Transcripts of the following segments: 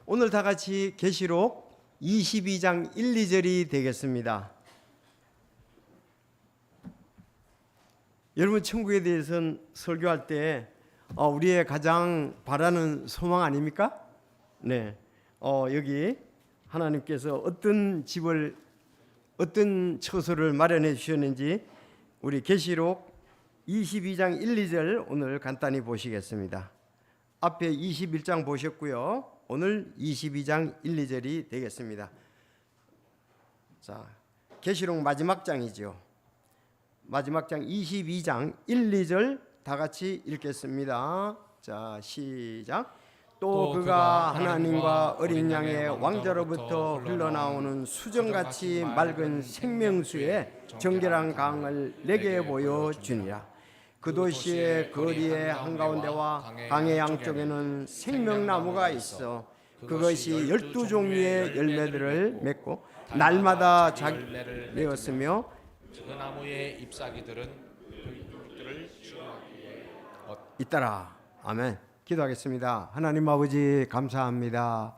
오늘 다 같이 계시록 22장 1, 2절이 되겠습니다. 여러분, 천국에 대해서는 설교할 때 우리의 가장 바라는 소망 아닙니까? 네. 여기 하나님께서 어떤 집을, 어떤 처소를 마련해 주셨는지 우리 계시록 22장 1, 2절 오늘 간단히 보시겠습니다. 앞에 21장 보셨고요. 오늘 22장 1, 2절이 되겠습니다. 자, 계시록 마지막 장이죠. 마지막 장 22장 1, 2절 다 같이 읽겠습니다. 자, 시작. 또 그가 하나님과 어린 양의 왕자로부터 흘러나오는 수정같이 맑은 생명수의 정결한 강을 내게 보여주니라. 그 도시의 거리의 한가운데와 강의 양쪽에는 생명나무가 있어 그것이 12종류의 열매들을 맺고 날마다 자기를 내었으며 그 나무의 잎사귀들은 그 잎들을 치유하기에 잇따라. 아멘. 기도하겠습니다. 하나님 아버지 감사합니다.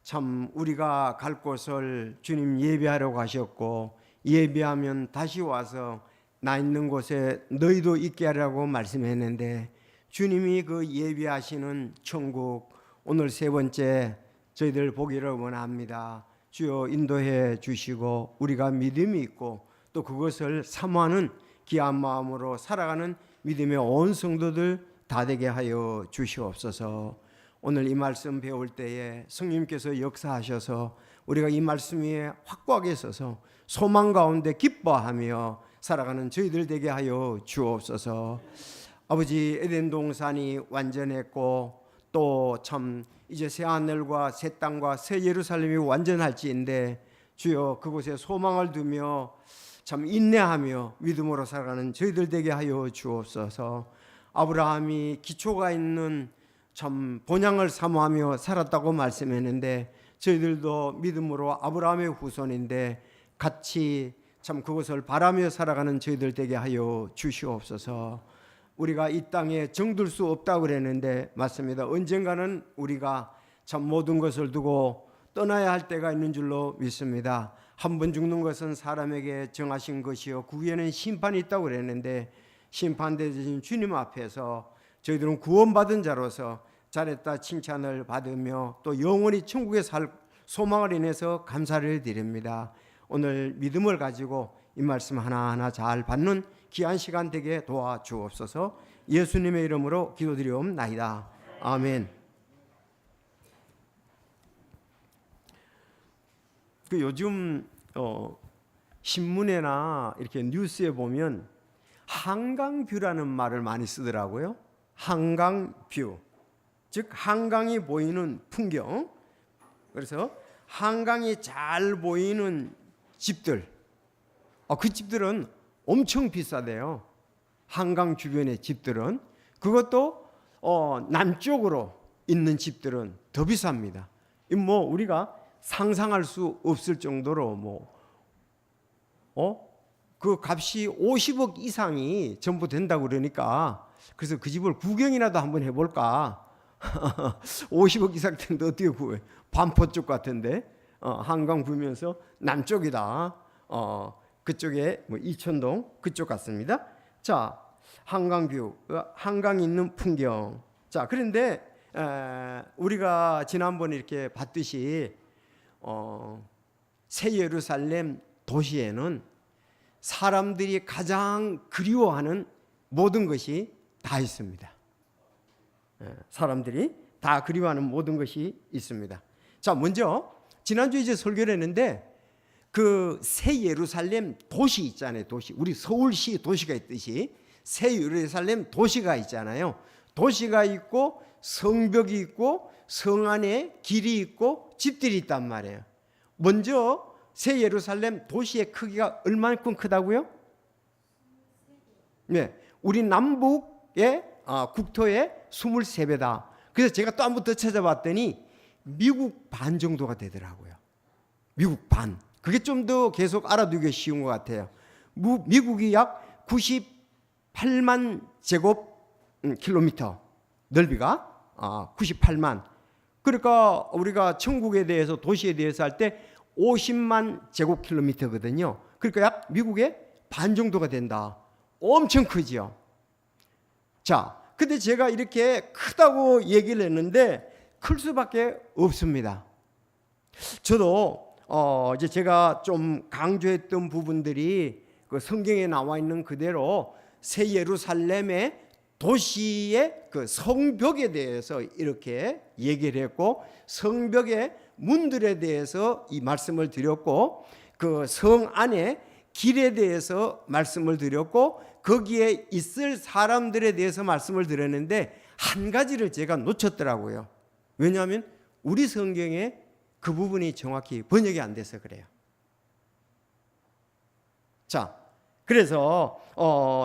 참 우리가 갈 곳을 주님 예배하려고 하셨고 예배하면 다시 와서 나 있는 곳에 너희도 있게 하라고 말씀했는데 주님이 그 예배하시는 천국 오늘 세 번째 저희들 보기를 원합니다. 주여 인도해 주시고 우리가 믿음이 있고 또 그것을 사모하는 귀한 마음으로 살아가는 믿음의 온 성도들 다 되게 하여 주시옵소서. 오늘 이 말씀 배울 때에 성령님께서 역사하셔서 우리가 이 말씀 위에 확고하게 서서 소망 가운데 기뻐하며 살아가는 저희들 되게 하여 주옵소서. 아버지, 에덴 동산이 완전했고 또 참 이제 새 하늘과 새 땅과 새 예루살렘이 완전할지인데 주여 그곳에 소망을 두며 참 인내하며 믿음으로 살아가는 저희들 되게 하여 주옵소서. 아브라함이 기초가 있는 참 본향을 사모하며 살았다고 말씀했는데 저희들도 믿음으로 아브라함의 후손인데 같이 참 그것을 바라며 살아가는 저희들 되게 하여 주시옵소서. 우리가 이 땅에 정들 수 없다고 그랬는데 맞습니다. 언젠가는 우리가 참 모든 것을 두고 떠나야 할 때가 있는 줄로 믿습니다. 한 번 죽는 것은 사람에게 정하신 것이요 그 위에는 심판이 있다고 그랬는데 심판되신 주님 앞에서 저희들은 구원받은 자로서 잘했다 칭찬을 받으며 또 영원히 천국에 살 소망을 인해서 감사를 드립니다. 오늘 믿음을 가지고 이 말씀 하나하나 잘 받는 귀한 시간 되게 도와주옵소서. 예수님의 이름으로 기도드리옵나이다. 아멘. 그 요즘 신문에나 이렇게 뉴스에 보면 한강뷰라는 말을 많이 쓰더라고요. 한강뷰, 즉 한강이 보이는 풍경. 그래서 한강이 잘 보이는 집들, 그 집들은 엄청 비싸대요. 한강 주변의 집들은. 그것도 남쪽으로 있는 집들은 더 비쌉니다. 뭐 우리가 상상할 수 없을 정도로 그 값이 50억 이상이 전부 된다고 그러니까 그래서 그 집을 구경이라도 한번 해볼까. 50억 이상 텐데 어떻게 구해? 반포 쪽 같은데 한강 보면서 남쪽이다. 그쪽에 이천동 그쪽 같습니다. 자, 한강뷰, 한강 있는 풍경. 자, 그런데 우리가 지난번에 이렇게 봤듯이 새 예루살렘 도시에는 사람들이 가장 그리워하는 모든 것이 다 있습니다. 사람들이 다 그리워하는 모든 것이 있습니다. 자, 먼저 지난주에 이제 설교를 했는데 그 새 예루살렘 도시 있잖아요. 도시. 우리 서울시 도시가 있듯이 새 예루살렘 도시가 있잖아요. 도시가 있고 성벽이 있고 성 안에 길이 있고 집들이 있단 말이에요. 먼저 새 예루살렘 도시의 크기가 얼마만큼 크다고요? 네, 우리 남북의 국토의 23배다. 그래서 제가 또 한 번 더 찾아봤더니 미국 반 정도가 되더라고요. 미국 반. 그게 좀 더 계속 알아두기 쉬운 것 같아요. 미국이 약 98만 제곱 킬로미터 넓이가 98만 그러니까 우리가 천국에 대해서 도시에 대해서 할 때 50만 제곱킬로미터거든요. 그러니까 약 미국의 반 정도가 된다. 엄청 크죠. 자, 근데 제가 이렇게 크다고 얘기를 했는데 클 수밖에 없습니다. 저도 이제 제가 좀 강조했던 부분들이 그 성경에 나와 있는 그대로 새 예루살렘의 도시의 그 성벽에 대해서 이렇게 얘기를 했고, 성벽의 문들에 대해서 이 말씀을 드렸고, 그 성 안에 길에 대해서 말씀을 드렸고, 거기에 있을 사람들에 대해서 말씀을 드렸는데 한 가지를 제가 놓쳤더라고요. 왜냐하면 우리 성경에 그 부분이 정확히 번역이 안 돼서 그래요. 자, 그래서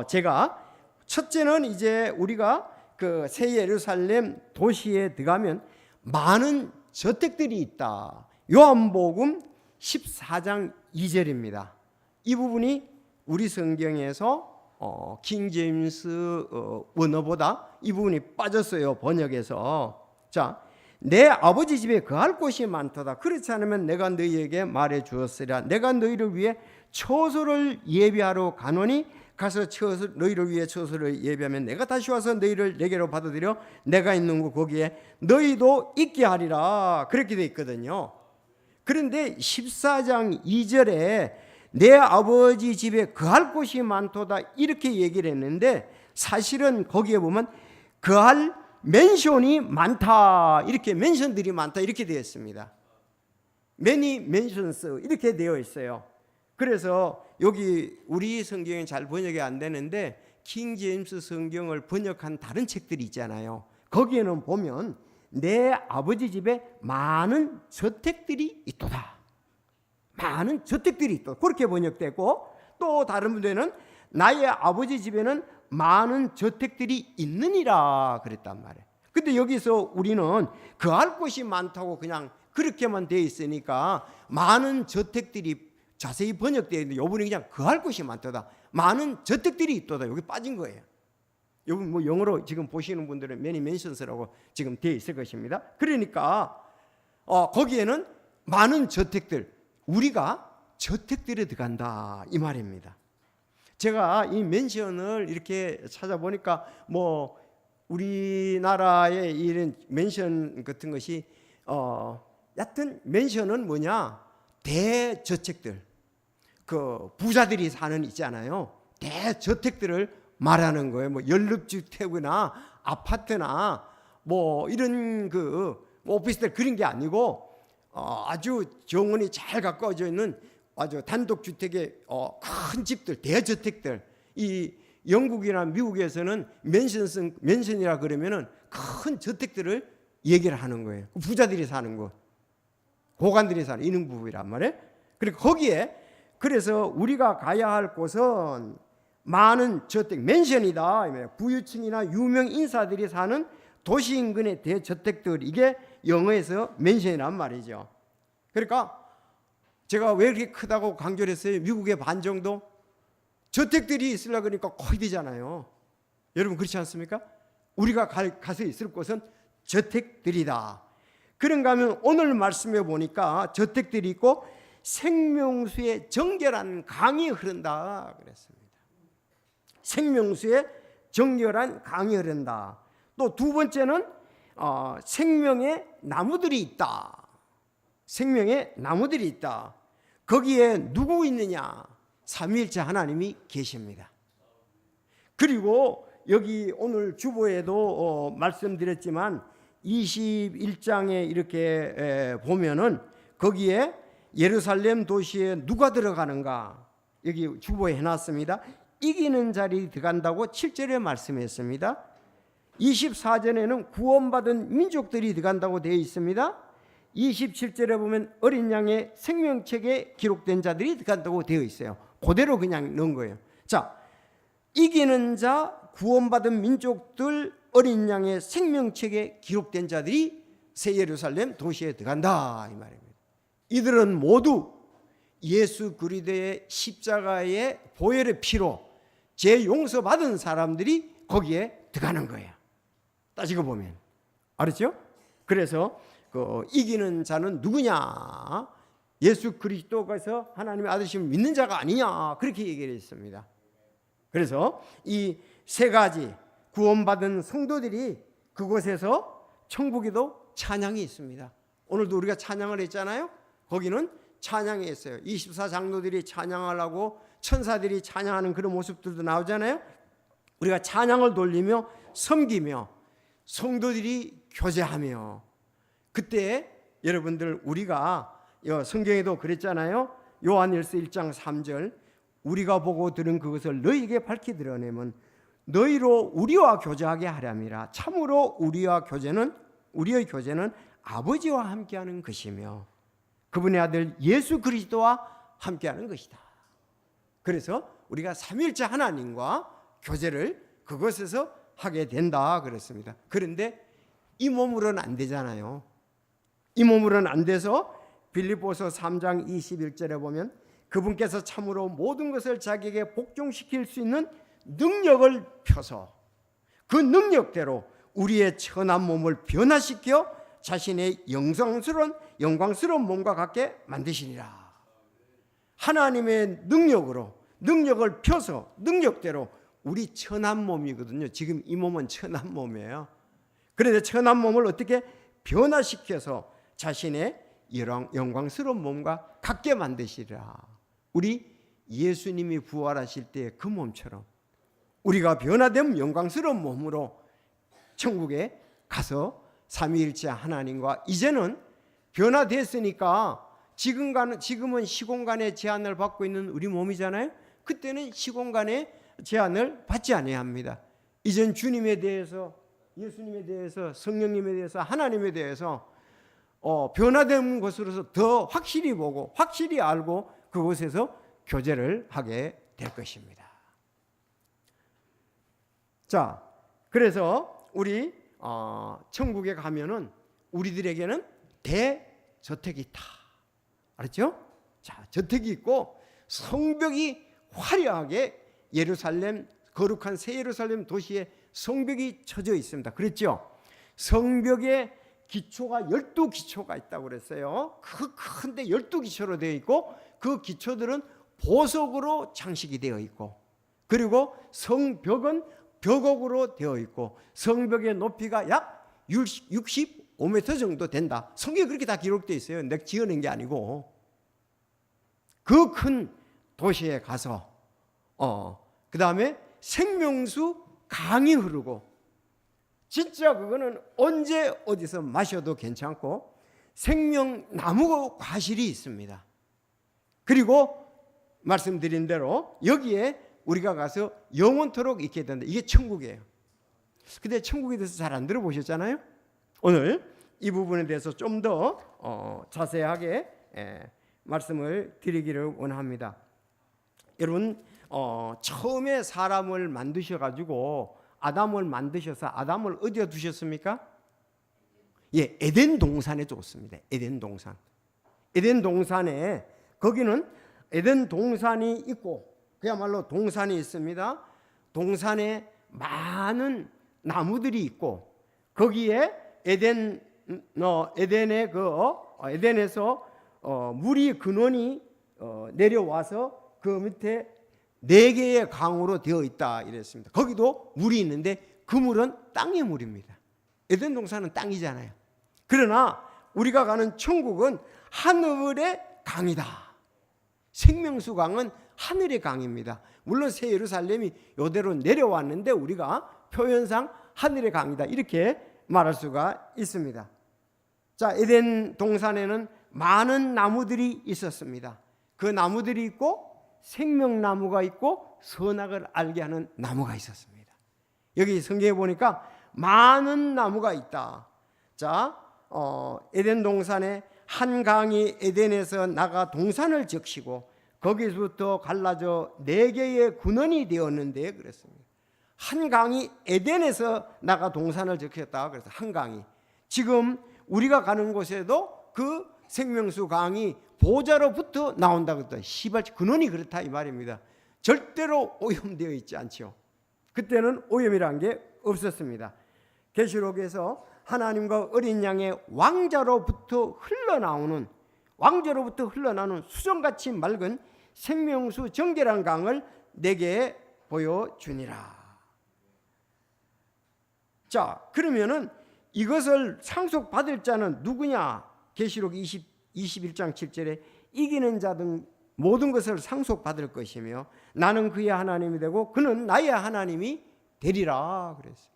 제가 첫째는 이제 우리가 그 새 예루살렘 도시에 들어가면 많은 저택들이 있다. 요한복음 14장 2절입니다. 이 부분이 우리 성경에서 킹 제임스 원어보다 이 부분이 빠졌어요, 번역에서. 자, 내 아버지 집에 거할 곳이 많도다. 그렇지 않으면 내가 너희에게 말해 주었으리라. 내가 너희를 위해 처소를 예비하러 가노니 가서 너희를 위해 처소를 예비하면 내가 다시 와서 너희를 내게로 받아들여 내가 있는 곳 거기에 너희도 있게 하리라. 그렇게 돼 있거든요. 그런데 14장 2절에 내 아버지 집에 거할 곳이 많도다 이렇게 얘기를 했는데, 사실은 거기에 보면 거할 맨션이 많다, 이렇게 맨션들이 많다 이렇게 되어 있습니다. many mansions 이렇게 되어 있어요. 그래서 여기 우리 성경이 잘 번역이 안 되는데 킹 제임스 성경을 번역한 다른 책들이 있잖아요. 거기에는 보면 내 아버지 집에 많은 저택들이 있도다, 많은 저택들이 있다, 그렇게 번역되고, 또 다른 데는 나의 아버지 집에는 많은 저택들이 있느니라 그랬단 말이에요. 근데 여기서 우리는 거할 곳이 많다고 그냥 그렇게만 되어 있으니까 많은 저택들이 자세히 번역되어 있는데 요번에 그냥 거할 곳이 많다, 많은 저택들이 있다, 여기 빠진 거예요. 여기 뭐 영어로 지금 보시는 분들은 many mentions라고 지금 되어 있을 것입니다. 그러니까 거기에는 많은 저택들, 우리가 저택들에 들어간다 이 말입니다. 제가 이 맨션을 이렇게 찾아보니까 뭐 우리나라의 이런 맨션 같은 것이 여튼 맨션은 뭐냐, 대저택들, 그 부자들이 사는 있잖아요. 대저택들을 말하는 거예요. 뭐 연립주택이나 아파트나 뭐 이런 그 오피스텔 그런 게 아니고 아주 정원이 잘 가까워져 있는 아주 단독주택의 큰 집들, 대저택들. 이 영국이나 미국에서는 맨션이라 그러면은 큰 저택들을 얘기를 하는 거예요. 부자들이 사는 곳, 고관들이 사는 이런 부분이란 말이에요. 그리고 거기에 그래서 우리가 가야 할 곳은 많은 저택, 맨션이다. 부유층이나 유명 인사들이 사는 도시 인근의 대저택들, 이게 영어에서 맨션이란 말이죠. 그러니까 제가 왜 이렇게 크다고 강조를 했어요? 미국의 반 정도 저택들이 있으려고 그러니까 거의 되잖아요. 여러분 그렇지 않습니까? 우리가 가서 있을 곳은 저택들이다. 그런가 하면 오늘 말씀해 보니까 저택들이 있고 생명수의 정결한 강이 흐른다 그랬습니다. 생명수의 정결한 강이 흐른다. 또 두 번째는 생명의 나무들이 있다. 생명의 나무들이 있다. 거기에 누구 있느냐? 삼위일체 하나님이 계십니다. 그리고 여기 오늘 주보에도 말씀드렸지만 21장에 이렇게 보면은 거기에 예루살렘 도시에 누가 들어가는가, 여기 주보에 해놨습니다. 이기는 자리 들어간다고 7절에 말씀했습니다. 24절에는 구원받은 민족들이 들어간다고 되어 있습니다. 27절에 보면 어린 양의 생명책에 기록된 자들이 들어간다고 되어 있어요. 그대로 그냥 넣은 거예요. 자, 이기는 자, 구원받은 민족들, 어린 양의 생명책에 기록된 자들이 새 예루살렘 도시에 들어간다 이 말입니다. 이들은 모두 예수 그리스도의 십자가의 보혈의 피로 죄 용서받은 사람들이 거기에 들어가는 거예요. 따지고 보면 알았죠? 그래서 이기는 자는 누구냐? 예수 그리스도께서 하나님의 아들심을 믿는 자가 아니냐? 그렇게 얘기를 했습니다. 그래서 이 세 가지 구원받은 성도들이 그곳에서 천국에도 찬양이 있습니다. 오늘도 우리가 찬양을 했잖아요. 거기는 찬양이 있어요. 24장로들이 찬양을 하고 천사들이 찬양하는 그런 모습들도 나오잖아요. 우리가 찬양을 돌리며 섬기며 성도들이 교제하며, 그때 여러분들 우리가 성경에도 그랬잖아요. 요한일서 1장 3절, 우리가 보고 들은 그것을 너희에게 밝히 드러내면 너희로 우리와 교제하게 하렴이라. 참으로 우리의 교제는 아버지와 함께하는 것이며 그분의 아들 예수 그리스도와 함께하는 것이다. 그래서 우리가 삼위일체 하나님과 교제를 그것에서 하게 된다 그랬습니다. 그런데 이 몸으로는 안 되잖아요. 이 몸으로는 안 돼서 빌립보서 3장 21절에 보면 그분께서 참으로 모든 것을 자기에게 복종시킬 수 있는 능력을 펴서 그 능력대로 우리의 천한 몸을 변화시켜 자신의 영광스러운 몸과 같게 만드시리라. 하나님의 능력을 펴서 능력대로 우리 천한 몸이거든요. 지금 이 몸은 천한 몸이에요. 그런데 천한 몸을 어떻게 변화시켜서 자신의 영광스러운 몸과 같게 만드시리라. 우리 예수님이 부활하실 때 그 몸처럼 우리가 변화된 영광스러운 몸으로 천국에 가서 삼위일체 하나님과, 이제는 변화됐으니까 지금은 시공간의 제한을 받고 있는 우리 몸이잖아요. 그때는 시공간의 제한을 받지 않아야 합니다. 이젠 주님에 대해서, 예수님에 대해서, 성령님에 대해서, 하나님에 대해서 변화된 것으로서 더 확실히 보고 확실히 알고 그곳에서 교제를 하게 될 것입니다. 자, 그래서 우리 천국에 가면은 우리들에게는 대저택이 있다. 알았죠? 자, 저택이 있고 성벽이 화려하게 예루살렘, 거룩한 새 예루살렘 도시에 성벽이 쳐져 있습니다. 그랬죠? 성벽에 기초가 12기초가 있다고 그랬어요. 그 큰데 12기초로 되어 있고 그 기초들은 보석으로 장식이 되어 있고, 그리고 성벽은 벽옥으로 되어 있고 성벽의 높이가 약 65m 정도 된다. 성경에 그렇게 다 기록되어 있어요. 내가 지어낸 게 아니고. 그 큰 도시에 가서 그 다음에 생명수 강이 흐르고, 진짜 그거는 언제 어디서 마셔도 괜찮고 생명나무 과실이 있습니다. 그리고 말씀드린 대로 여기에 우리가 가서 영원토록 있게 된다. 이게 천국이에요. 근데 천국에 대해서 잘 안 들어보셨잖아요. 오늘 이 부분에 대해서 좀 더 자세하게 말씀을 드리기를 원합니다. 여러분, 처음에 사람을 만드셔가지고 아담을 만드셔서 아담을 어디에 두셨습니까? 예, 에덴 동산에 뒀습니다. 에덴 동산. 에덴 동산에, 거기는 에덴 동산이 있고 그야말로 동산이 있습니다. 동산에 많은 나무들이 있고 거기에 에덴에서 물이 근원이 내려와서 그 밑에 4개의 강으로 되어 있다 이랬습니다. 거기도 물이 있는데 그 물은 땅의 물입니다. 에덴 동산은 땅이잖아요. 그러나 우리가 가는 천국은 하늘의 강이다. 생명수 강은 하늘의 강입니다. 물론 새 예루살렘이 이대로 내려왔는데 우리가 표현상 하늘의 강이다 이렇게 말할 수가 있습니다. 자, 에덴 동산에는 많은 나무들이 있었습니다. 그 나무들이 있고 생명나무가 있고 선악을 알게 하는 나무가 있었습니다. 여기 성경에 보니까 많은 나무가 있다. 자, 에덴 동산에 한 강이 에덴에서 나가 동산을 적시고 거기서부터 갈라져 4개의 군원이 되었는데 그랬습니다. 한 강이 에덴에서 나가 동산을 적셨다. 그래서 한 강이, 지금 우리가 가는 곳에도 그 생명수 강이 보좌로부터 나온다고 했다. 시발 근원이 그렇다 이 말입니다. 절대로 오염되어 있지 않죠. 그때는 오염이란 게 없었습니다. 계시록에서 하나님과 어린 양의 왕자로부터 흘러나오는 수정같이 맑은 생명수 정결한 강을 내게 보여주니라. 자, 그러면은 이것을 상속받을 자는 누구냐? 계시록 21장 7절에 이기는 자 등 모든 것을 상속받을 것이며 나는 그의 하나님이 되고 그는 나의 하나님이 되리라 그랬어요.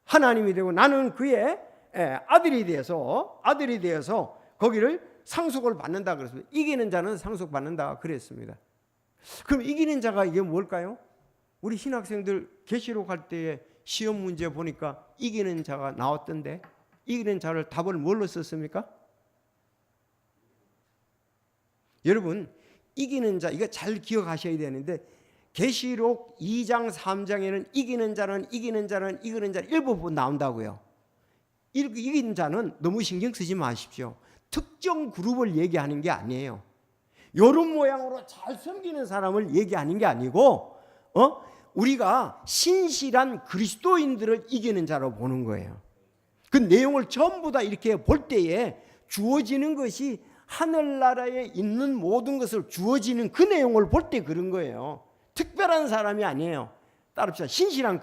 하나님이 되고 나는 그의 아들이 되어서 거기를 상속을 받는다 그랬습니다. 이기는 자는 상속받는다 그랬습니다. 그럼 이기는 자가 이게 뭘까요? 우리 신학생들 계시록 할 때에 시험 문제 보니까 이기는 자가 나왔던데 이기는 자를 답을 뭘로 썼습니까? 여러분 이기는 자 이거 잘 기억하셔야 되는데 계시록 2장 3장에는 이기는 자는 일부 나온다고요. 이기는 자는 너무 신경 쓰지 마십시오. 특정 그룹을 얘기하는 게 아니에요. 이런 모양으로 잘 섬기는 사람을 얘기하는 게 아니고 우리가 신실한 그리스도인들을 이기는 자로 보는 거예요. 그 내용을 전부 다 이렇게 볼 때에 주어지는 것이 하늘나라에 있는 모든 것을 주어지는 그 내용을 볼 때 그런 거예요. 특별한 사람이 아니에요. 따릅시다. 신실한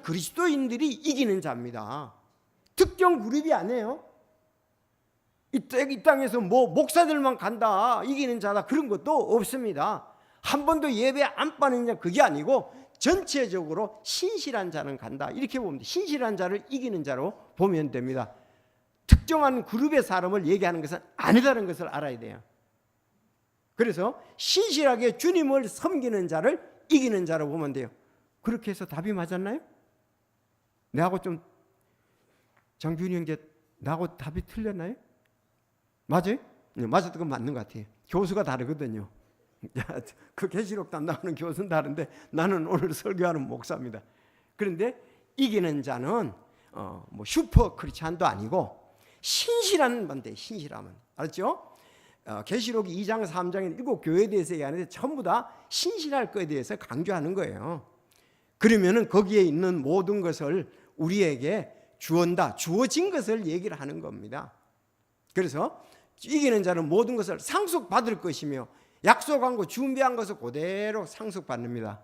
그리스도인들이 이기는 자입니다. 특정 그룹이 아니에요. 이 땅에서 뭐 목사들만 간다 이기는 자다 그런 것도 없습니다. 한 번도 예배 안 빠는 자 그게 아니고 전체적으로 신실한 자는 간다 이렇게 보면 됩니다. 신실한 자를 이기는 자로 보면 됩니다. 특정한 그룹의 사람을 얘기하는 것은 아니다는 것을 알아야 돼요. 그래서 신실하게 주님을 섬기는 자를 이기는 자로 보면 돼요. 그렇게 해서 답이 맞았나요? 내하고 좀 장준이 형제 나하고 답이 틀렸나요? 맞아요? 네, 맞았던 건 맞는 것 같아요. 교수가 다르거든요. 그 계시록 담당하는 교수는 다른데 나는 오늘 설교하는 목사입니다. 그런데 이기는 자는 뭐 슈퍼 크리스찬도 아니고 신실한 반대 신실함은 알았죠? 계시록 2장 3장에 7교회에 대해서 얘기하는데 전부 다 신실할 것에 대해서 강조하는 거예요. 그러면은 거기에 있는 모든 것을 우리에게 주어진 것을 얘기를 하는 겁니다. 그래서 이기는 자는 모든 것을 상속받을 것이며 약속한 것 준비한 것을 그대로 상속받습니다.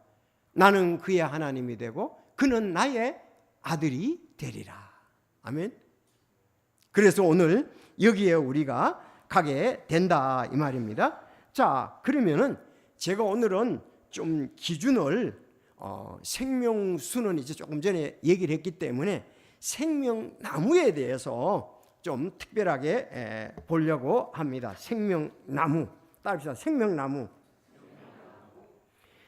나는 그의 하나님이 되고 그는 나의 아들이 되리라. 아멘. 그래서 오늘 여기에 우리가 가게 된다 이 말입니다. 자, 그러면은 제가 오늘은 좀 기준을 생명수는 이제 조금 전에 얘기를 했기 때문에 생명나무에 대해서 좀 특별하게 보려고 합니다. 생명나무 따릅시다. 생명나무.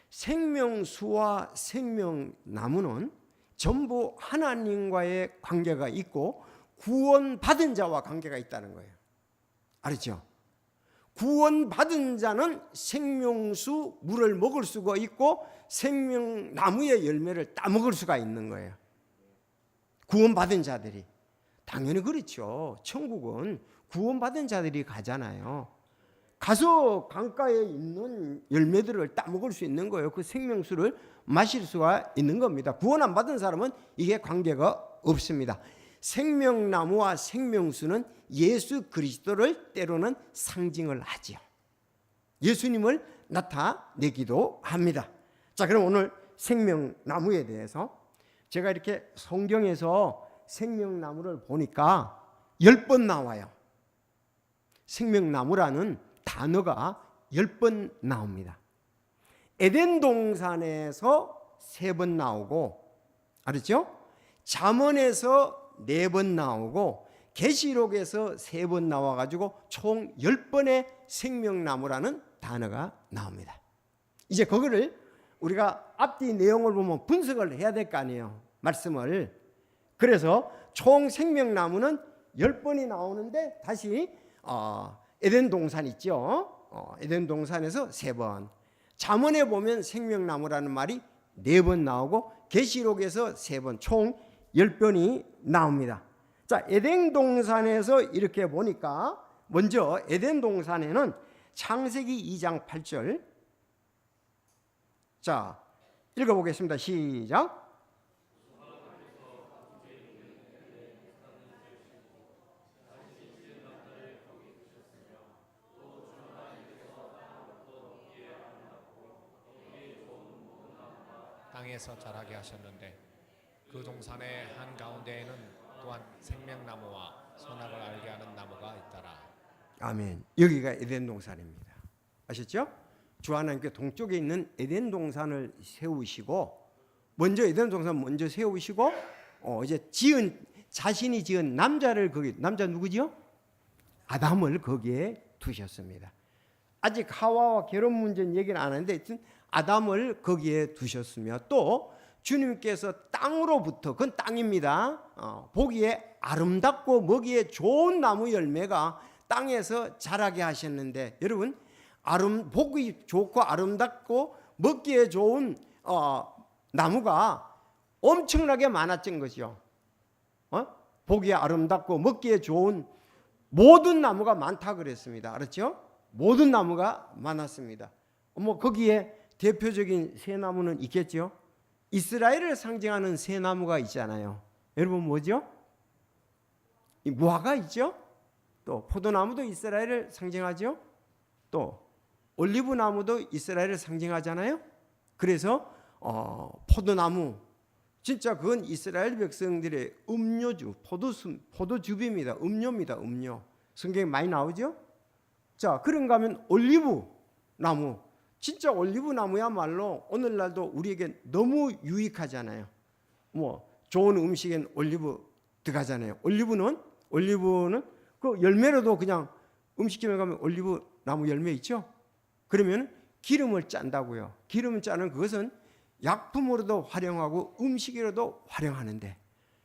생명수와 생명나무는 전부 하나님과의 관계가 있고 구원받은 자와 관계가 있다는 거예요. 알았죠? 구원받은 자는 생명수 물을 먹을 수가 있고 생명나무의 열매를 따먹을 수가 있는 거예요. 구원받은 자들이. 당연히 그렇죠. 천국은 구원받은 자들이 가잖아요. 가서 강가에 있는 열매들을 따먹을 수 있는 거예요. 그 생명수를 마실 수가 있는 겁니다. 구원 안 받은 사람은 이게 관계가 없습니다. 생명나무와 생명수는 예수 그리스도를 때로는 상징을 하지요. 예수님을 나타내기도 합니다. 자, 그럼 오늘 생명나무에 대해서 제가 이렇게 성경에서 생명나무를 보니까 10번 나와요. 생명나무라는 단어가 10번 나옵니다. 에덴 동산에서 3번 나오고, 알았죠? 잠언에서 4번 나오고, 계시록에서 3번 나와가지고 총 10번의 생명나무라는 단어가 나옵니다. 이제 그거를 우리가 앞뒤 내용을 보면 분석을 해야 될 거 아니에요. 말씀을. 그래서 총 생명나무는 10번이 나오는데 다시 에덴 동산 있죠. 에덴 동산에서 3번. 잠언에 보면 생명나무라는 말이 4번 나오고 계시록에서 3번 총 10번이 나옵니다. 자, 에덴 동산에서 이렇게 보니까 먼저 에덴 동산에는 창세기 2장 8절. 자, 읽어보겠습니다. 시작. 땅에서 자라게 하셨는데 그 동산의 한 가운데에는 또한 생명나무와 선악을 알게 하는 나무가 있더라. 아멘. 여기가 에덴 동산입니다. 아셨죠? 주 하나님께 동쪽에 있는 에덴 동산을 세우시고, 먼저 에덴 동산 먼저 세우시고, 이제 자신이 지은 남자를 거기, 남자 누구지요? 아담을 거기에 두셨습니다. 아직 하와와 결혼 문제는 얘기는 안 하는데 아담을 거기에 두셨으며, 또 주님께서 땅으로부터, 그건 땅입니다. 보기에 아름답고 먹이에 좋은 나무 열매가 땅에서 자라게 하셨는데, 여러분, 보기 좋고 아름답고 먹기에 좋은 나무가 엄청나게 많았던 것이요. 보기에 아름답고 먹기에 좋은 모든 나무가 많다 그랬습니다. 알았죠? 모든 나무가 많았습니다. 거기에 대표적인 새 나무는 있겠죠? 이스라엘을 상징하는 새 나무가 있잖아요. 여러분 뭐죠? 이 무화과 있죠? 또 포도나무도 이스라엘을 상징하죠? 또 올리브 나무도 이스라엘을 상징하잖아요. 그래서 포도나무, 진짜 그건 이스라엘 백성들의 음료주, 포도즙입니다. 음료입니다. 음료. 성경에 많이 나오죠? 자, 그런가 하면 올리브 나무, 진짜 올리브 나무야말로 오늘날도 우리에게 너무 유익하잖아요. 좋은 음식엔 올리브 들어가잖아요. 올리브는 그 열매로도 그냥 음식점에 가면 올리브 나무 열매 있죠? 그러면 기름을 짠다고요. 기름을 짜는 그것은 약품으로도 활용하고 음식으로도 활용하는데,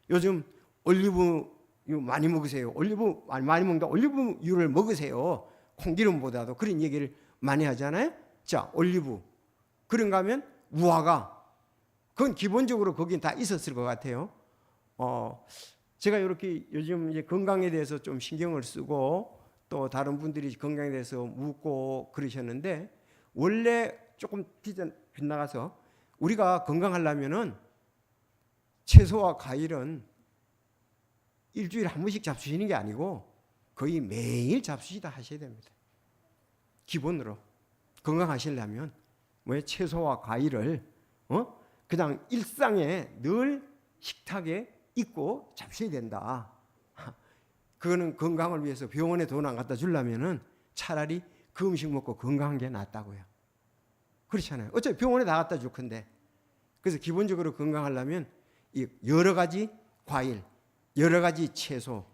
요즘 올리브유 많이 먹으세요. 올리브 많이 먹는다. 올리브유를 먹으세요. 콩기름보다도, 그런 얘기를 많이 하잖아요. 자, 올리브. 그런가 하면 무화과. 그건 기본적으로 거긴 다 있었을 것 같아요. 제가 이렇게 요즘 이제 건강에 대해서 좀 신경을 쓰고, 또 다른 분들이 건강에 대해서 묻고 그러셨는데, 원래 조금 빗나가서 우리가 건강하려면은 채소와 과일은 일주일에 한 번씩 잡수시는 게 아니고 거의 매일 잡수시다 하셔야 됩니다. 기본으로 건강하시려면 채소와 과일을 그냥 일상에 늘 식탁에 있고 잡수셔야 된다. 그거는 건강을 위해서 병원에 돈 안 갖다 주려면은 차라리 그 음식 먹고 건강한 게 낫다고요. 그렇잖아요. 어차피 병원에 다 갖다 줄 건데. 그래서 기본적으로 건강하려면 이 여러 가지 과일, 여러 가지 채소,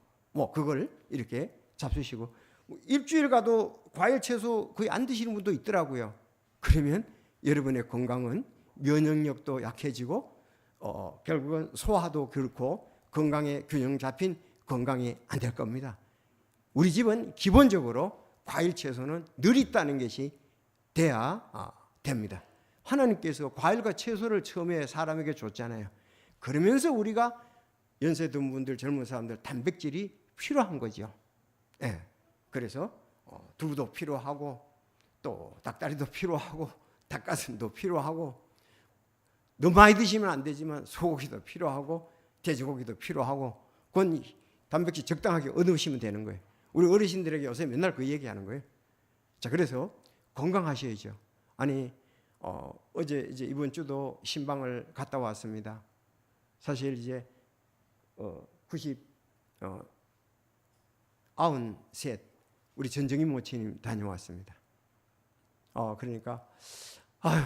그걸 이렇게 잡수시고, 일주일 가도 과일, 채소 거의 안 드시는 분도 있더라고요. 그러면 여러분의 건강은 면역력도 약해지고, 결국은 소화도 그렇고 건강에 균형 잡힌 건강이 안 될 겁니다. 우리 집은 기본적으로 과일, 채소는 늘 있다는 것이 돼야 됩니다. 하나님께서 과일과 채소를 처음에 사람에게 줬잖아요. 그러면서 우리가 연세 든 분들, 젊은 사람들 단백질이 필요한 거죠. 네. 그래서 두부도 필요하고, 또 닭다리도 필요하고, 닭가슴도 필요하고, 너무 많이 드시면 안 되지만 소고기도 필요하고, 돼지고기도 필요하고, 그건 단백질 적당하게 얻으시면 되는 거예요. 우리 어르신들에게 요새 맨날 그 얘기하는 거예요. 자, 그래서 건강하셔야죠. 아니, 어제 이제 이번 주도 신방을 갔다 왔습니다. 사실 이제 93 우리 전정희 모친님 다녀왔습니다. 그러니까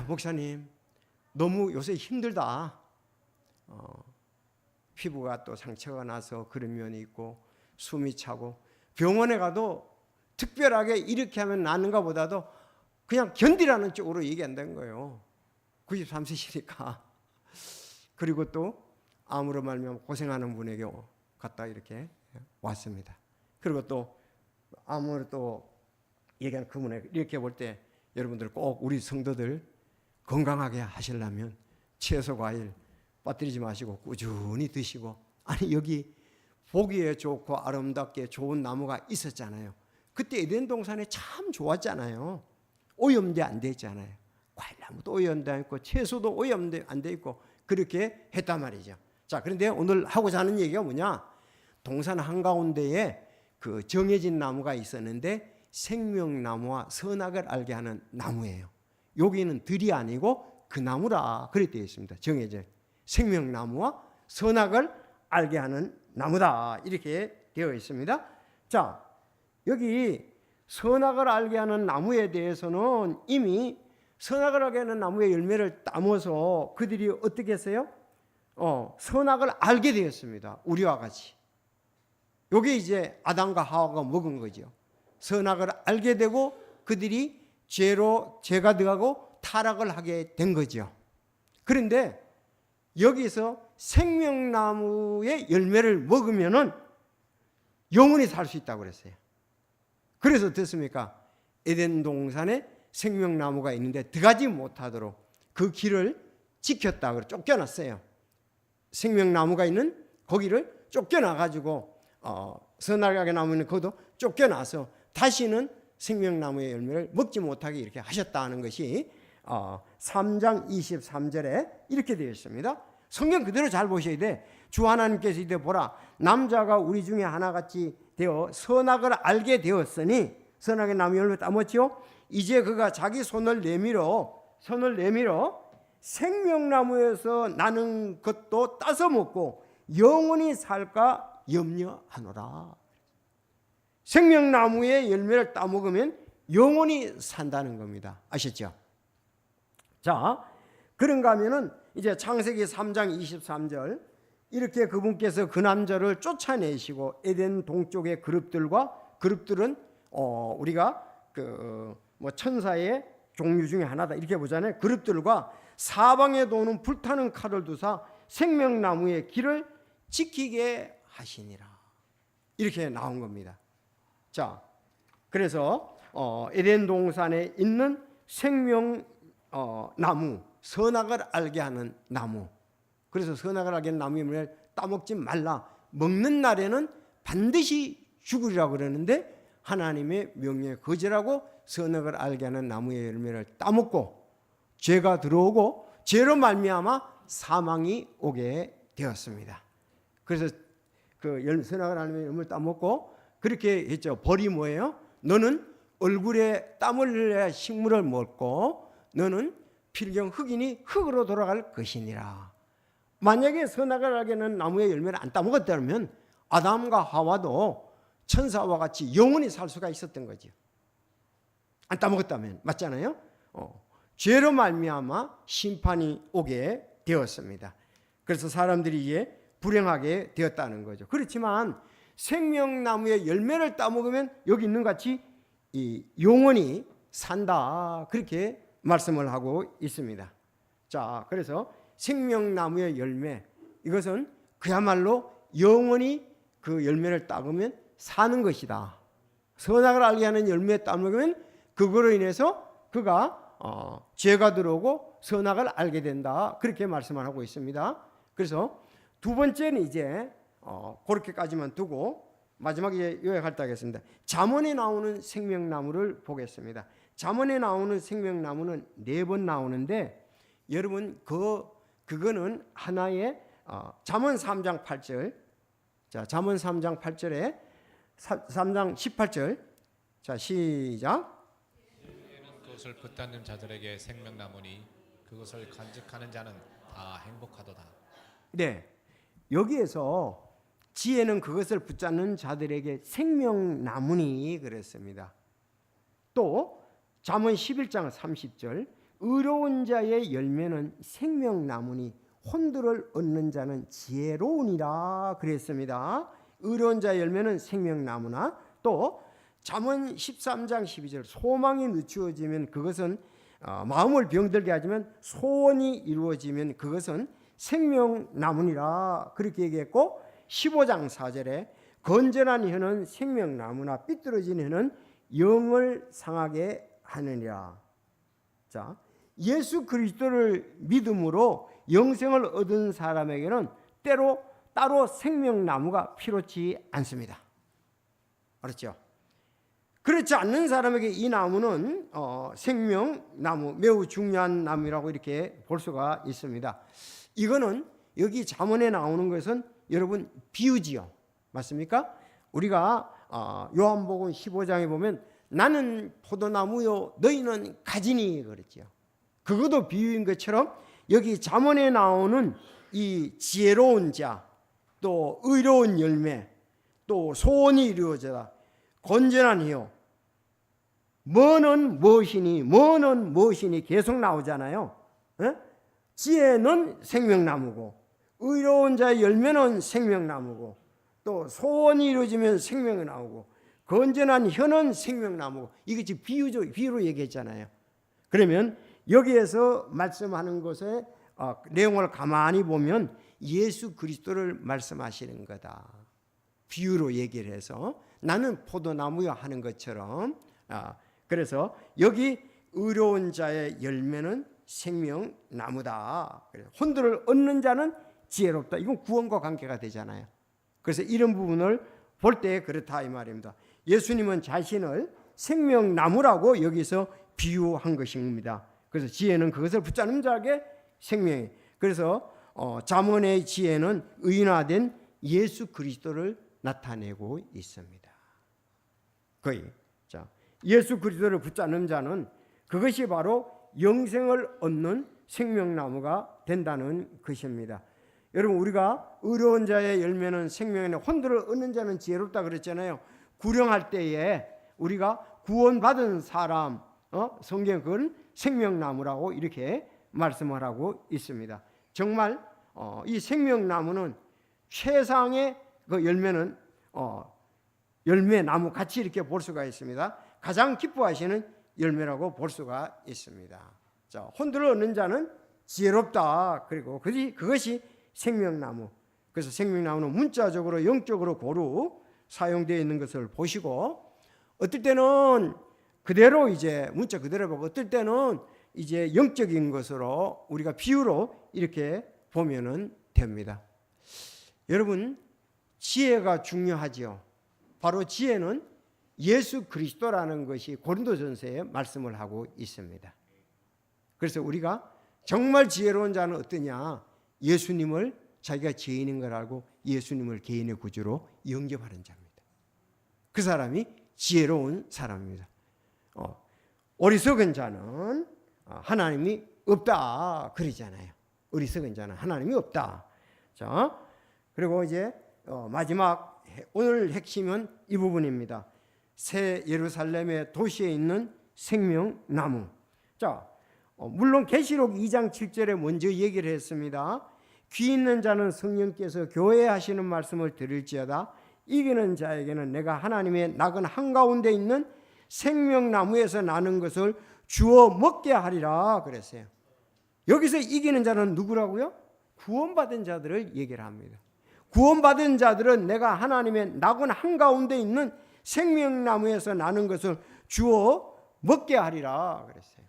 목사님 너무 요새 힘들다. 피부가 또 상처가 나서 그런 면이 있고, 숨이 차고, 병원에 가도 특별하게 이렇게 하면 나는가 보다도 그냥 견디라는 쪽으로 얘기한다는 거예요. 93세시니까. 그리고 또 암으로 말미암아 고생하는 분에게 갔다 이렇게 왔습니다. 그리고 또 암으로 또 얘기하는 그분에게 이렇게 볼 때, 여러분들 꼭 우리 성도들 건강하게 하시려면 채소 과일 빠뜨리지 마시고 꾸준히 드시고, 아니 여기 보기에 좋고 아름답게 좋은 나무가 있었잖아요. 그때 에덴 동산에 참 좋았잖아요. 오염돼 안 돼 있잖아요. 과일나무도 오염돼 있고 채소도 오염돼 안 돼 있고 그렇게 했단 말이죠. 자, 그런데 오늘 하고자 하는 얘기가 뭐냐? 동산 한가운데에 그 정해진 나무가 있었는데 생명나무와 선악을 알게 하는 나무예요. 여기는 들이 아니고 그 나무라 그렇게 되어 있습니다. 정해져 생명나무와 선악을 알게 하는 나무다 이렇게 되어 있습니다. 자, 여기 선악을 알게 하는 나무에 대해서는 이미 선악을 알게 하는 나무의 열매를 따먹어서 그들이 어떻게 했어요? 선악을 알게 되었습니다. 우리와 같이. 이게 이제 아담과 하와가 먹은 거죠. 선악을 알게 되고 그들이 죄가 들어가고 타락을 하게 된 거죠. 그런데 여기서 생명나무의 열매를 먹으면은 영원히 살 수 있다고 그랬어요. 그래서 어떻습니까? 에덴 동산에 생명나무가 있는데 들어가지 못하도록 그 길을 지켰다. 쫓겨났어요. 생명나무가 있는 거기를 쫓겨나가지고 선악의 나무는 거기도 쫓겨나서 다시는 생명나무의 열매를 먹지 못하게 이렇게 하셨다는 것이 3장 23절에 이렇게 되어 있습니다. 성경 그대로 잘 보셔야 돼. 주 하나님께서 이때 보라, 남자가 우리 중에 하나같이 되어 선악을 알게 되었으니, 선악의 나무 열매 따먹지요. 이제 그가 자기 손을 내밀어 생명나무에서 나는 것도 따서 먹고 영원히 살까 염려하노라. 생명나무의 열매를 따먹으면 영원히 산다는 겁니다. 아셨죠? 자, 그런가 하면은 이제 창세기 3장 23절, 이렇게 그분께서 그 남자를 쫓아내시고 에덴 동쪽의 그룹들은 우리가 천사의 종류 중에 하나다 이렇게 보잖아요. 그룹들과 사방에 도는 불타는 칼을 두사 생명나무의 길을 지키게 하시니라. 이렇게 나온 겁니다. 자, 그래서 에덴 동산에 있는 생명나무, 선악을 알게 하는 나무. 그래서 선악을 알게 하는 나무를 따먹지 말라. 먹는 날에는 반드시 죽으리라고 그러는데 하나님의 명령에 거절하고 선악을 알게 하는 나무의 열매를 따먹고 죄가 들어오고 죄로 말미암아 사망이 오게 되었습니다. 그래서 그 선악을 알게 열매를 따먹고 그렇게 했죠. 벌이 뭐예요? 너는 얼굴에 땀을 흘려야 식물을 먹고 너는 필경 흑인이 흙으로 돌아갈 것이니라. 만약에 선악을 알게 하는 나무의 열매를 안 따먹었다면 아담과 하와도 천사와 같이 영원히 살 수가 있었던 거죠. 안 따먹었다면. 맞잖아요. 죄로 말미암아 심판이 오게 되었습니다. 그래서 사람들이 이제 불행하게 되었다는 거죠. 그렇지만 생명나무의 열매를 따먹으면 여기 있는 같이 영원히 산다. 그렇게 말씀을 하고 있습니다. 자, 그래서 생명나무의 열매, 이것은 그야말로 영원히 그 열매를 따으면 사는 것이다. 선악을 알게 하는 열매를 따먹으면 그거로 인해서 그가 죄가 들어오고 선악을 알게 된다. 그렇게 말씀을 하고 있습니다. 그래서 두 번째는 이제 그렇게까지만 두고 마지막에 요약할다 하겠습니다. 잠언에 나오는 생명나무를 보겠습니다. 잠언에 나오는 생명나무는 4번 나오는데 여러분 그거는 하나의 잠언 3장 8절. 자, 잠언 3장 8절에 3장 18절. 자, 시작. 그것을 붙잡는 자들에게 생명나무니 그것을 간직하는 자는 다 행복하도다. 네, 여기에서 지혜는 그것을 붙잡는 자들에게 생명나무니 그랬습니다. 또 잠언 11장 30절, 의로운 자의 열매는 생명나무니 혼들을 얻는 자는 지혜로우니라 그랬습니다. 의로운 자의 열매는 생명나무나, 또 잠언 13장 12절, 소망이 늦추어지면 그것은 마음을 병들게 하지만 소원이 이루어지면 그것은 생명나무니라 그렇게 얘기했고, 15장 4절에 건전한 혀는 생명나무나 삐뚤어진 혀는 영을 상하게 하느니라. 자, 예수 그리스도를 믿음으로 영생을 얻은 사람에게는 때로 따로 생명나무가 필요치 않습니다. 그렇죠? 그렇지 않는 사람에게 이 나무는 생명나무, 매우 중요한 나무라고 이렇게 볼 수가 있습니다. 이거는 여기 잠언에 나오는 것은 여러분 비유지요. 맞습니까? 우리가 요한복음 15장에 보면 나는 포도나무요 너희는 가지니 그랬죠. 그것도 비유인 것처럼 여기 잠언에 나오는 이 지혜로운 자, 또 의로운 열매, 또 소원이 이루어져라, 건전한 희요, 뭐는 무엇이니, 뭐는 무엇이니 계속 나오잖아요. 에? 지혜는 생명나무고, 의로운 자의 열매는 생명나무고, 또 소원이 이루어지면 생명이 나오고, 건전한 혀는 생명나무고. 이게 지금 비유로 얘기했잖아요. 그러면 여기에서 말씀하는 것의 내용을 가만히 보면 예수 그리스도를 말씀하시는 거다. 비유로 얘기를 해서 나는 포도나무야 하는 것처럼. 그래서 여기 의로운 자의 열매는 생명나무다. 혼돈을 얻는 자는 지혜롭다. 이건 구원과 관계가 되잖아요. 그래서 이런 부분을 볼 때 그렇다 이 말입니다. 예수님은 자신을 생명나무라고 여기서 비유한 것입니다. 그래서 지혜는 그것을 붙잡는 자에게 생명이. 그래서 잠언의 지혜는 의인화된 예수 그리스도를 나타내고 있습니다. 거의 자, 예수 그리스도를 붙잡는 자는 그것이 바로 영생을 얻는 생명나무가 된다는 것입니다. 여러분, 우리가 의로운 자의 열매는 생명이나 혼돈을 얻는 자는 지혜롭다 그랬잖아요. 구령할 때에 우리가 구원받은 사람, 성경 그건 생명나무라고 이렇게 말씀을 하고 있습니다. 정말 이 생명나무는 최상의 그 열매는 열매나무 같이 이렇게 볼 수가 있습니다. 가장 기뻐하시는 열매라고 볼 수가 있습니다. 자, 혼돈을 얻는 자는 지혜롭다. 그리고 그것이 생명나무. 그래서 생명나무는 문자적으로 영적으로 고루 사용되어 있는 것을 보시고, 어떨 때는 그대로 이제 문자 그대로 보고, 어떨 때는 이제 영적인 것으로 우리가 비유로 이렇게 보면은 됩니다. 여러분, 지혜가 중요하지요. 바로 지혜는 예수 그리스도라는 것이 고린도전서에 말씀을 하고 있습니다. 그래서 우리가 정말 지혜로운 자는 어떠냐? 예수님을 자기가 죄인인 걸 알고 예수님을 개인의 구주로 영접하는 자입니다. 그 사람이 지혜로운 사람입니다. 어리석은 자는 하나님이 없다 그러잖아요. 어리석은 자는 하나님이 없다. 자, 그리고 이제 마지막 오늘 핵심은 이 부분입니다. 새 예루살렘의 도시에 있는 생명나무. 자, 물론 계시록 2장 7절에 먼저 얘기를 했습니다. 귀 있는 자는 성령께서 교회에 하시는 말씀을 들을지어다. 이기는 자에게는 내가 하나님의 낙은 한가운데 있는 생명나무에서 나는 것을 주어 먹게 하리라 그랬어요. 여기서 이기는 자는 누구라고요? 구원받은 자들을 얘기를 합니다. 구원받은 자들은 내가 하나님의 낙은 한가운데 있는 생명나무에서 나는 것을 주어 먹게 하리라 그랬어요.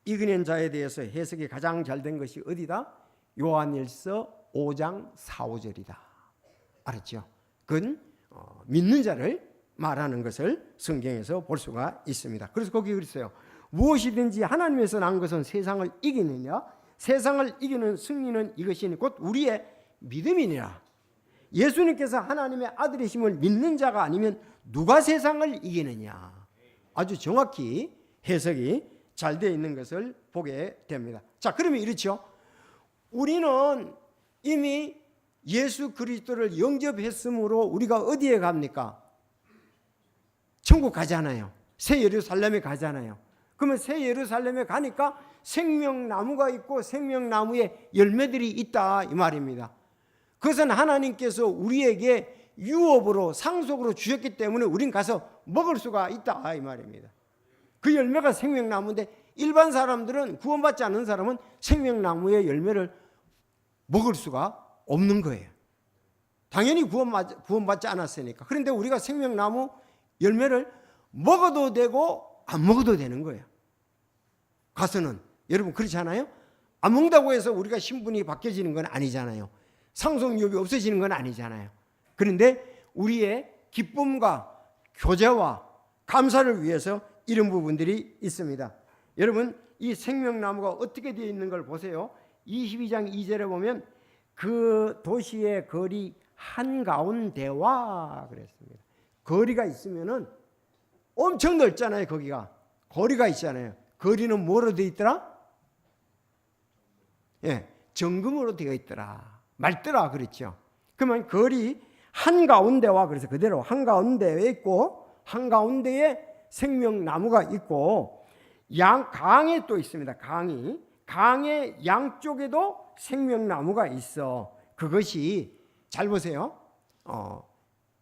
이기는 자에 대해서 해석이 가장 잘 된 것이 어디다? 요한일서 5장 4, 5절이다. 알았죠? 그건 믿는 자를 말하는 것을 성경에서 볼 수가 있습니다. 그래서 거기 그랬어요. 무엇이든지 하나님에서 난 것은 세상을 이기느냐? 세상을 이기는 승리는 이것이니 곧 우리의 믿음이니라. 예수님께서 하나님의 아들이심을 믿는 자가 아니면 누가 세상을 이기느냐? 아주 정확히 해석이 잘 되어 있는 것을 보게 됩니다. 자, 그러면 이렇죠. 우리는 이미 예수 그리스도를 영접했으므로 우리가 어디에 갑니까? 천국 가잖아요. 새 예루살렘에 가잖아요. 그러면 새 예루살렘에 가니까 생명나무가 있고 생명나무에 열매들이 있다 이 말입니다. 그것은 하나님께서 우리에게 유업으로 상속으로 주셨기 때문에 우린 가서 먹을 수가 있다 이 말입니다. 그 열매가 생명나무인데 일반 사람들은, 구원받지 않은 사람은 생명나무의 열매를 먹을 수가 없는 거예요. 당연히 구원받지 않았으니까. 그런데 우리가 생명나무 열매를 먹어도 되고 안 먹어도 되는 거예요. 가서는. 여러분 그렇지 않아요? 안 먹는다고 해서 우리가 신분이 바뀌어지는 건 아니잖아요. 상속유업이 없어지는 건 아니잖아요. 그런데 우리의 기쁨과 교제와 감사를 위해서 이런 부분들이 있습니다. 여러분, 이 생명나무가 어떻게 되어 있는 걸 보세요. 22장 2절에 보면 그 도시의 거리 한가운데와 그랬습니다. 거리가 있으면은 엄청 넓잖아요. 거기가 거리가 있잖아요. 거리는 뭐로 되어 있더라? 예, 정금으로 되어 있더라. 맑더라 그랬죠. 그러면 거리 한가운데와, 그래서 그대로 한가운데에 있고 한가운데에 생명나무가 있고 강에 또 있습니다. 강의 양쪽에도 생명나무가 있어. 그것이 잘 보세요.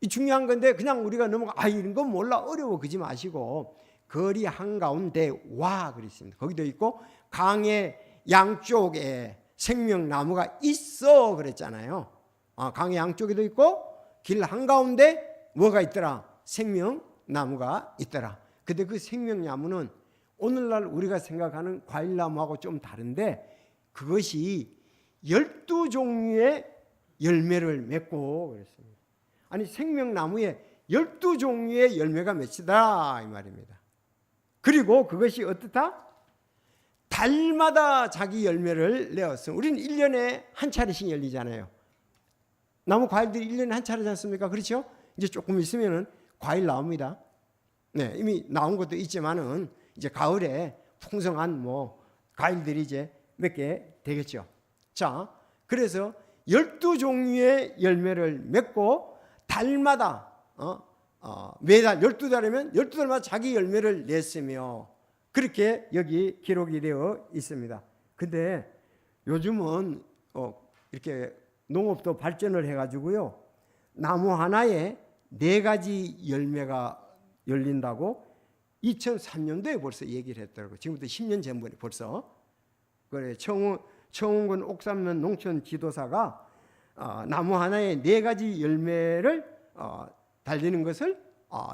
이 중요한 건데 그냥 우리가 넘어가 이런 건 몰라 어려워 그러지 마시고 거리 한가운데와 그랬습니다. 거기도 있고 강의 양쪽에 생명나무가 있어 그랬잖아요. 강의 양쪽에도 있고 길 한가운데 뭐가 있더라? 생명나무가 있더라. 근데 그 생명나무는 오늘날 우리가 생각하는 과일나무하고 좀 다른데 그것이 12종류의 열매를 맺고 그랬습니다. 아니 생명나무에 12종류의 열매가 맺히다 이 말입니다. 그리고 그것이 어떻다? 달마다 자기 열매를 내었습니다. 우리는 1년에 한 차례씩 열리잖아요. 나무 과일들이 1년에 한 차례지 않습니까? 그렇죠? 이제 조금 있으면은 과일 나옵니다. 네, 이미 나온 것도 있지만은 이제 가을에 풍성한 과일들이 이제 몇 개 되겠죠. 자, 그래서 12종류의 열매를 맺고 달마다 매달 12달이면 12달마다 자기 열매를 냈으며 그렇게 여기 기록이 되어 있습니다. 근데 요즘은 이렇게 농업도 발전을 해가지고요. 나무 하나에 4가지 열매가 열린다고 2003년도에 벌써 얘기를 했더라고요. 지금부터 10년 전부터 벌써. 그래 청운군 옥삼면 농촌 지도사가 나무 하나에 4가지 열매를 달리는 것을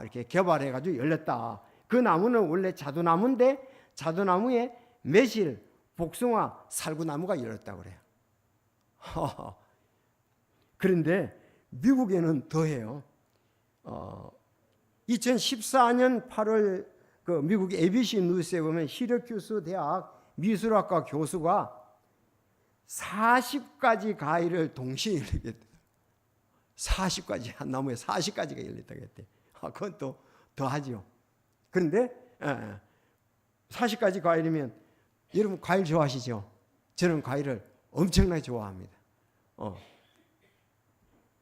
이렇게 개발해가지고 열렸다. 그 나무는 원래 자두나무인데 자두나무에 매실, 복숭아, 살구나무가 열렸다고 그래요. 그런데 미국에는 더해요. 2014년 8월 그 미국 ABC 뉴스에 보면 시러큐스 대학 미술학과 교수가 40가지 과일을 동시에 열리게 돼. 40가지 한 나무에 40가지가 열렸다고 했대. 그건 또 더하죠. 그런데 40가지 과일이면 여러분 과일 좋아하시죠? 저는 과일을 엄청나게 좋아합니다.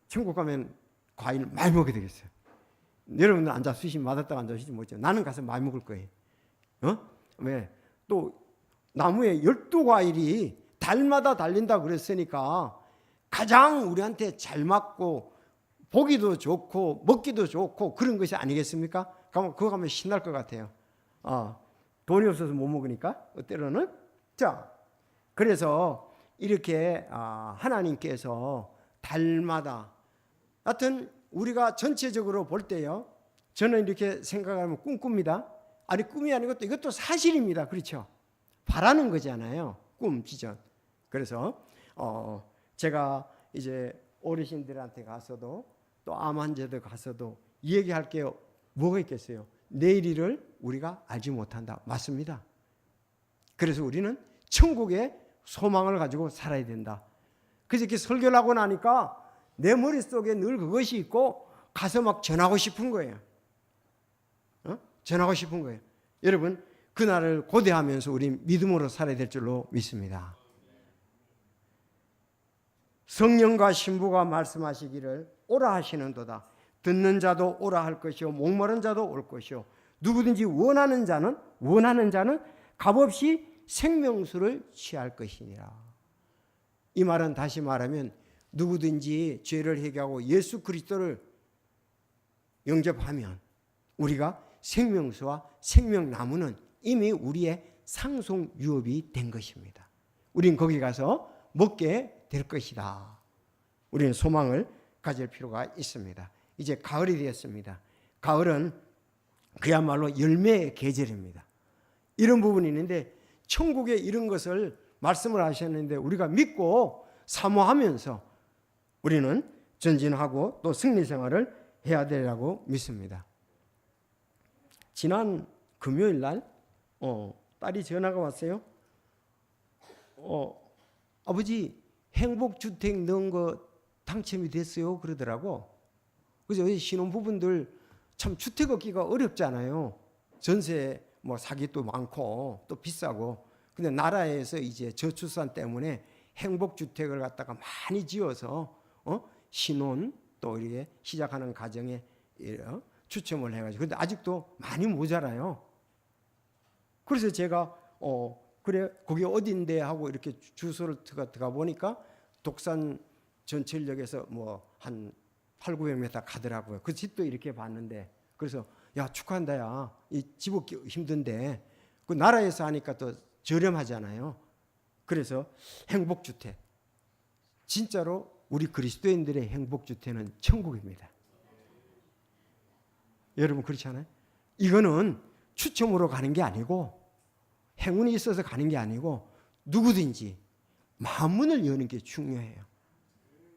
천국 가면 과일 많이 먹게 되겠어요. 여러분들 앉아 수십 맞았다가 앉아 수십 먹죠. 나는 가서 많이 먹을 거예요. 왜? 또 나무에 12과일이 달마다 달린다 그랬으니까 가장 우리한테 잘 맞고 보기도 좋고 먹기도 좋고 그런 것이 아니겠습니까? 그럼 그거 가면 신날 것 같아요. 돈이 없어서 못 먹으니까 때로는. 자, 그래서 이렇게 하나님께서 달마다 하여튼 우리가 전체적으로 볼 때요. 저는 이렇게 생각하면 꿈꿉니다. 아니 꿈이 아니고 또 이것도 사실입니다. 그렇죠? 바라는 거잖아요. 꿈, 비전. 그래서 제가 이제 어르신들한테 가서도 또 암 환자들 가서도 얘기할 게 뭐가 있겠어요? 내일 일을 우리가 알지 못한다. 맞습니다. 그래서 우리는 천국의 소망을 가지고 살아야 된다. 그래서 이렇게 설교를 하고 나니까 내 머릿속에 늘 그것이 있고 가서 막 전하고 싶은 거예요. 전하고 싶은 거예요. 여러분 그날을 고대하면서 우리 믿음으로 살아야 될 줄로 믿습니다. 성령과 신부가 말씀하시기를 오라 하시는도다. 듣는 자도 오라 할 것이요 목마른 자도 올 것이요 누구든지 원하는 자는 값없이 생명수를 취할 것이니라. 이 말은 다시 말하면 누구든지 죄를 회개하고 예수 그리스도를 영접하면 우리가 생명수와 생명나무는 이미 우리의 상속 유업이 된 것입니다. 우린 거기 가서 먹게 될 것이다. 우리는 소망을 가질 필요가 있습니다. 이제 가을이 되었습니다. 가을은 그야말로 열매의 계절입니다. 이런 부분이 있는데 천국에 이런 것을 말씀을 하셨는데 우리가 믿고 사모하면서 우리는 전진하고 또 승리 생활을 해야 되라고 믿습니다. 지난 금요일 날 딸이 전화가 왔어요. 아버지 행복주택 넣은 거 당첨이 됐어요 그러더라고. 그래서 신혼부부들 참 주택 얻기가 어렵잖아요. 전세 뭐 사기도 많고 또 비싸고. 근데 나라에서 이제 저출산 때문에 행복주택을 갖다가 많이 지어서 신혼 또 이렇게 시작하는 가정에 추첨을 해가지고. 근데 아직도 많이 모자라요. 그래서 제가 그래 거기 어딘데 하고 이렇게 주소를 들어가 보니까 독산 전철역에서 뭐 한 800~900m 가더라고요. 그 집도 이렇게 봤는데, 그래서 야 축하한다, 야 이 집 얻기 힘든데 그 나라에서 하니까 또 저렴하잖아요. 그래서 행복주택, 진짜로 우리 그리스도인들의 행복주택은 천국입니다. 여러분 그렇지 않아요? 이거는 추첨으로 가는 게 아니고 행운이 있어서 가는 게 아니고 누구든지 마음문을 여는 게 중요해요.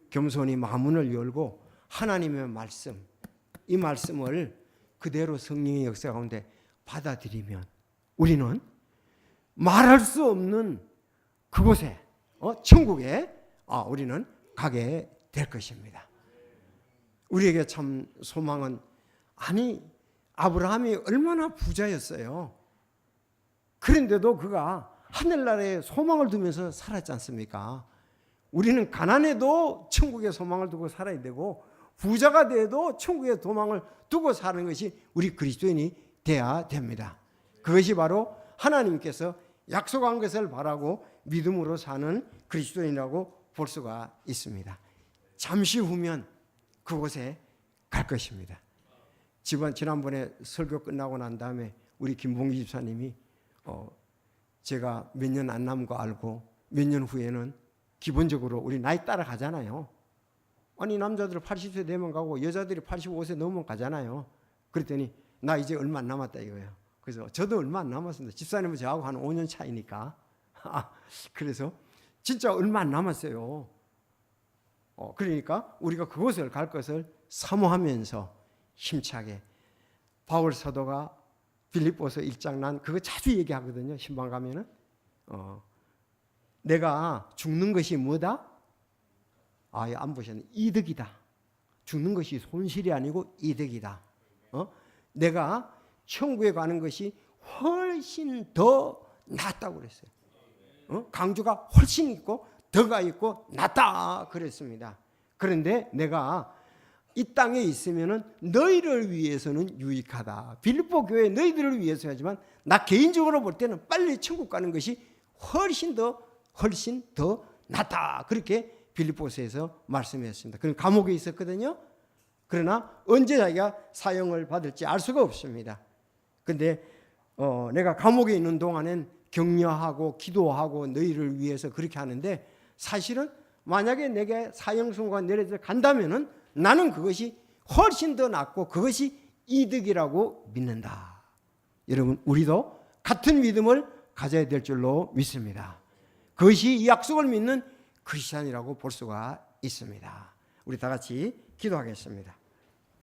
겸손히 마음문을 열고 하나님의 말씀, 이 말씀을 그대로 성령의 역사 가운데 받아들이면 우리는 말할 수 없는 그곳에 천국에 우리는 가게 될 것입니다. 우리에게 참 소망은, 아니 아브라함이 얼마나 부자였어요. 그런데도 그가 하늘나라에 소망을 두면서 살았지 않습니까? 우리는 가난해도 천국에 소망을 두고 살아야 되고 부자가 돼도 천국에 소망을 두고 사는 것이 우리 그리스도인이 돼야 됩니다. 그것이 바로 하나님께서 약속한 것을 바라고 믿음으로 사는 그리스도인이라고 볼 수가 있습니다. 잠시 후면 그곳에 갈 것입니다. 지난번에 설교 끝나고 난 다음에 우리 김봉기 집사님이 제가 몇 년 안 남은 거 알고 몇 년 후에는 기본적으로 우리 나이 따라 가잖아요. 아니 남자들 80세 되면 가고 여자들이 85세 넘으면 가잖아요. 그랬더니 나 이제 얼마 안 남았다 이거예요. 그래서 저도 얼마 안 남았습니다. 집사님은 저하고 한 5년 차이니까. 그래서 진짜 얼마 안 남았어요. 그러니까 우리가 그곳을 갈 것을 사모하면서 힘차게, 바울 사도가 빌립보서 1장 난 그거 자주 얘기하거든요. 신방 가면은 내가 죽는 것이 뭐다? 안 보셨네. 이득이다. 죽는 것이 손실이 아니고 이득이다. 내가 천국에 가는 것이 훨씬 더 낫다고 그랬어요. 강조가 훨씬 있고 더가 있고 낫다 그랬습니다. 그런데 내가 이 땅에 있으면은 너희를 위해서는 유익하다. 빌립보 교회 너희들을 위해서 하지만 나 개인적으로 볼 때는 빨리 천국 가는 것이 훨씬 더 낫다. 그렇게 빌립보서에서 말씀했습니다. 그럼 감옥에 있었거든요. 그러나 언제 자기가 사형을 받을지 알 수가 없습니다. 근데 내가 감옥에 있는 동안엔 격려하고 기도하고 너희를 위해서 그렇게 하는데, 사실은 만약에 내게 사형 선고가 내려져 간다면은 나는 그것이 훨씬 더 낫고 그것이 이득이라고 믿는다. 여러분 우리도 같은 믿음을 가져야 될 줄로 믿습니다. 그것이 이 약속을 믿는 크리스찬이라고 볼 수가 있습니다. 우리 다 같이 기도하겠습니다.